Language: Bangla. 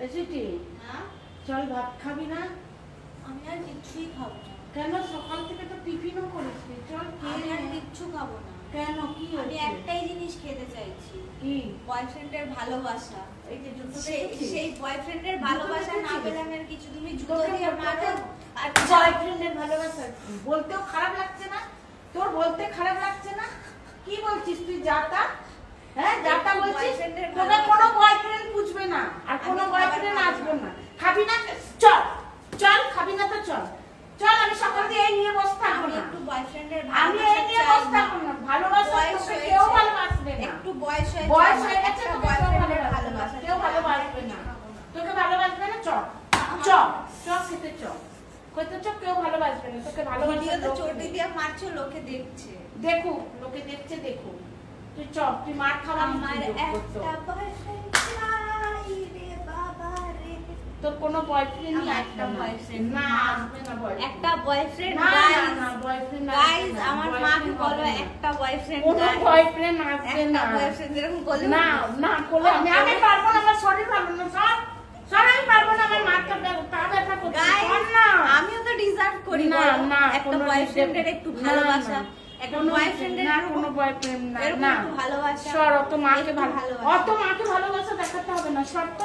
এসিটি চল ভাত খাবি না? আমি আর কিছুই খাবো না। কেন? সকাল থেকে তো টিফিনও করিসনি। চল আমি আর কিচ্ছু খাবো না। কেন? কি আমি একটাই জিনিস খেতে চাইছি। কি? বয়ফ্রেন্ডের ভালোবাসা। এই যে জুতো সেই বয়ফ্রেন্ডের ভালোবাসা না পেলে আমি আর কিছু। তুমি জুতো দিয়ে মারো আর বয়ফ্রেন্ডের ভালোবাসা বলতেও খারাপ লাগছে না? তোর বলতে খারাপ লাগছে না? কি বলছিস তুই? যাতা হ্যাঁ যাতা বলছিস। তোকে কোনো বয়ফ্রেন্ড বুঝবে না আর কোনো বয়ফ্রেন্ড আসবে না। খাবি না? চল চল, খাবি না তো চল চল। আমি সকাল দিয়ে এই নিয়ে বসে থাকবো না। একটু বয়ফ্রেন্ডের আমি এই নিয়ে বসে থাকবো না। ভালোবাসা তোকে কেউ ভালোবাসবে না। একটু বয়স হয়ে গেছে, তোকে কেউ ভালোবাসবে না। কেউ ভালোবাসবে না, তোকে ভালোবাসবে না। চল চল চল খেতে চল। কইতে চল, কেউ ভালোবাসবে না তোকে। ভালোবাসবে ভিডিওতে চোটি দিয়ে মারছো, লোকে দেখছে। দেখুক, লোকে দেখছে দেখুক। তুই চল, তুই মার খাওয়া। আমার একটা বয়ফ্রেন্ড চাই রে বাবা রে। তোর কোনো বয়ফ্রেন্ড নেই? একটা বয়ফ্রেন্ড না, আসবে না বয়ফ্রেন্ড। একটা বয়ফ্রেন্ড না গাইস। না বয়ফ্রেন্ড গাইস আমার মাকে বলো একটা বয়ফ্রেন্ড। কোনো বয়ফ্রেন্ড আসবে না। একটা বয়ফ্রেন্ড এরকম বলে না না কোলে আমি পারবো না। আমার শরীর ভালো না। সব সব আমি পারবো না। আমার মাথা পা ব্যথা করছে। গাইস না আমিও তো ডিজার্ভ করি না না একটা বয়ফ্রেন্ডের একটু ভালোবাসা। একটা বয়ফ্রেন্ডের না, কোনো বয়ফ্রেন্ড না। এরকম না একটু ভালোবাসা। সর, অত মাকে একটু ভালোবাসা। অত মাকে ভালোবাসা দেখাতে হবে না। সর তো।